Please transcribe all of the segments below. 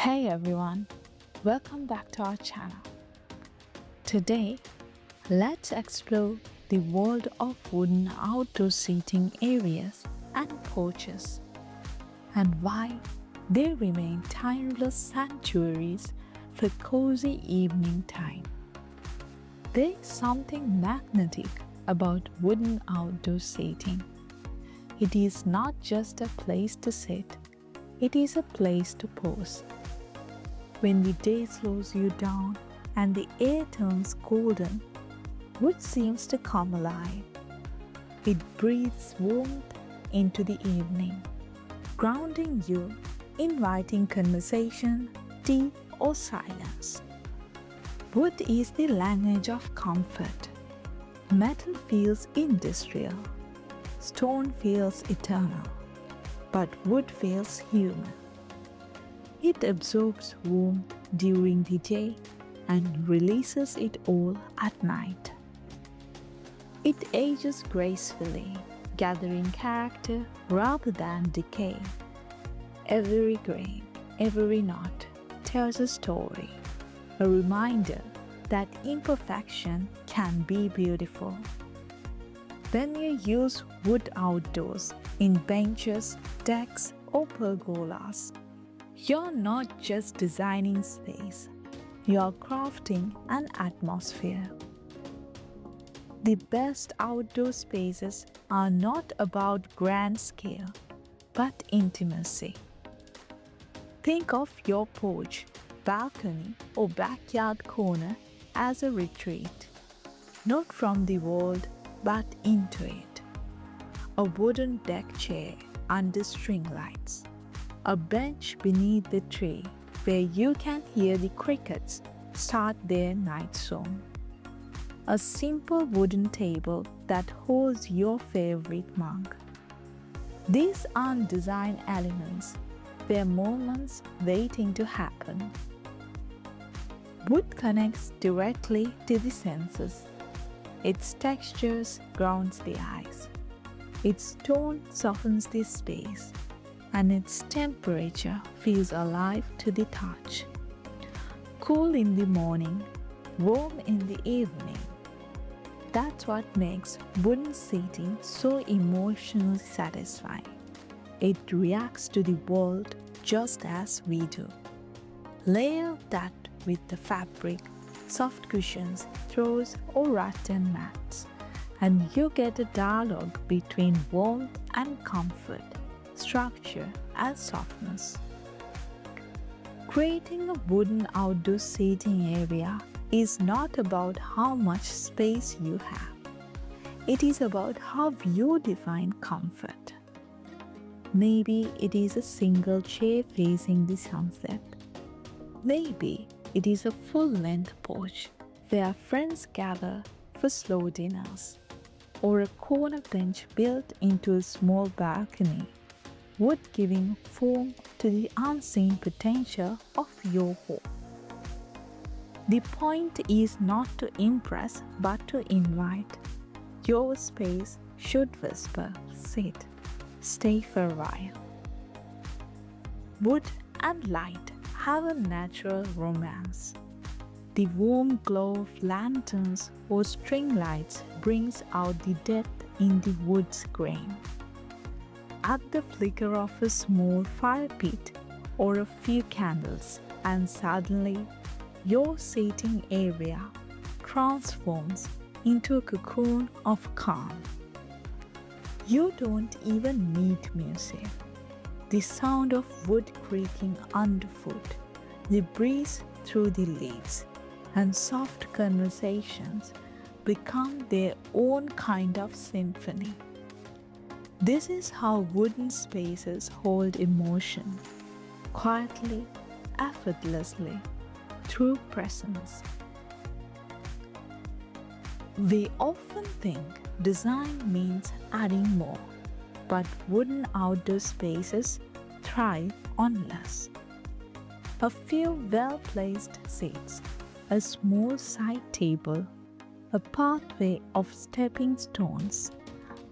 Hey everyone, welcome back to our channel. Today, let's explore the world of wooden outdoor seating areas and porches and why they remain timeless sanctuaries for cozy evening time. There's something magnetic about wooden outdoor seating. It is not just a place to sit, it is a place to pause. When the day slows you down and the air turns golden, wood seems to come alive. It breathes warmth into the evening, grounding you, inviting conversation, tea, or silence. Wood is the language of comfort. Metal feels industrial. Stone feels eternal. But wood feels human. It absorbs warmth during the day and releases it all at night. It ages gracefully, gathering character rather than decay. Every grain, every knot tells a story, a reminder that imperfection can be beautiful. When you use wood outdoors, in benches, decks, or pergolas, you're not just designing space, you're crafting an atmosphere. The best outdoor spaces are not about grand scale, but intimacy. Think of your porch, balcony, or backyard corner as a retreat, not from the world, but into it. A wooden deck chair under string lights. A bench beneath the tree where you can hear the crickets start their night song. A simple wooden table that holds your favorite mug. These aren't design elements, they're moments waiting to happen. Wood connects directly to the senses. Its textures grounds the eyes. Its tone softens the space, and its temperature feels alive to the touch. Cool in the morning, warm in the evening. That's what makes wooden seating so emotionally satisfying. It reacts to the world just as we do. Layer that with the fabric, soft cushions, throws, or rattan mats, and you get a dialogue between warmth and comfort, structure and softness. Creating a wooden outdoor seating area is not about how much space you have. It is about how you define comfort. Maybe it is a single chair facing the sunset. Maybe it is a full-length porch where friends gather for slow dinners, or a corner bench built into a small balcony, wood giving form to the unseen potential of your home. The point is not to impress but to invite. Your space should whisper, sit, stay for a while. Wood and light have a natural romance. The warm glow of lanterns or string lights brings out the depth in the wood's grain. Add the flicker of a small fire pit or a few candles, and suddenly your seating area transforms into a cocoon of calm. You don't even need music. The sound of wood creaking underfoot, the breeze through the leaves, and soft conversations become their own kind of symphony. This is how wooden spaces hold emotion, quietly, effortlessly, through presence. We often think design means adding more, but wooden outdoor spaces thrive on less. A few well-placed seats, a small side table, a pathway of stepping stones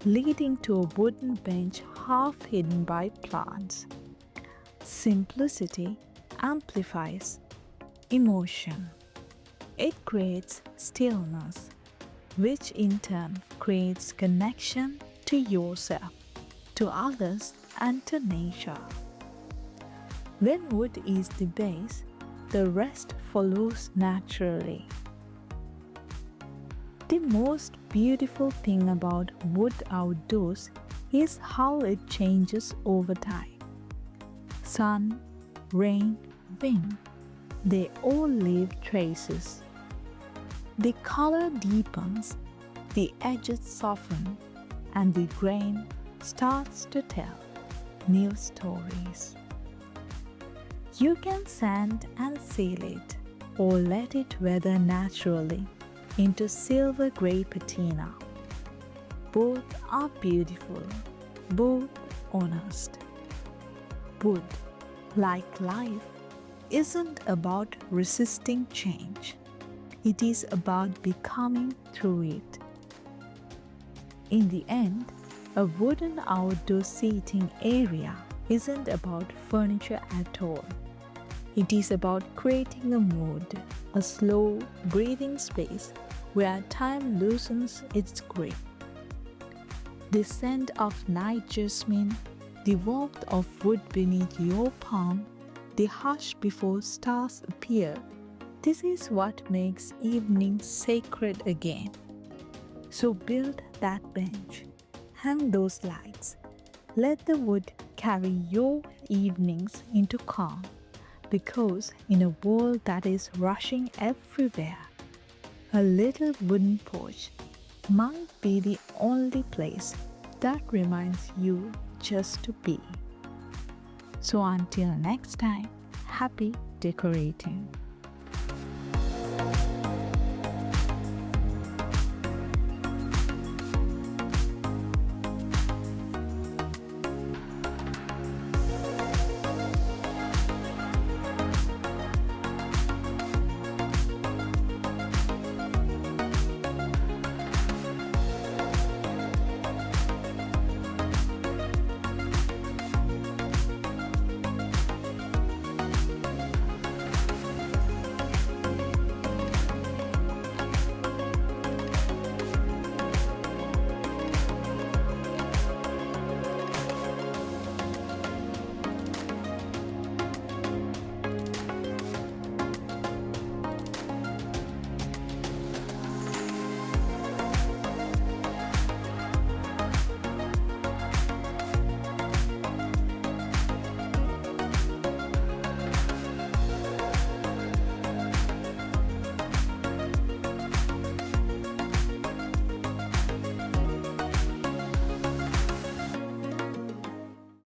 leading to a wooden bench half hidden by plants. Simplicity amplifies emotion. It creates stillness, which in turn creates connection to yourself, to others, and to nature. When wood is the base, the rest follows naturally. The most beautiful thing about wood outdoors is how it changes over time. Sun, rain, wind, they all leave traces. The color deepens, the edges soften, and the grain starts to tell new stories. You can sand and seal it, or let it weather naturally into silver gray patina. Both are beautiful, both honest. Wood, like life, isn't about resisting change. It is about becoming through it. In the end, a wooden outdoor seating area isn't about furniture at all. It is about creating a mood, a slow, breathing space where time loosens its grip. The scent of night jasmine, the warmth of wood beneath your palm, the hush before stars appear, this is what makes evenings sacred again. So build that bench, hang those lights, let the wood carry your evenings into calm. Because in a world that is rushing everywhere, a little wooden porch might be the only place that reminds you just to be. So until next time, happy decorating.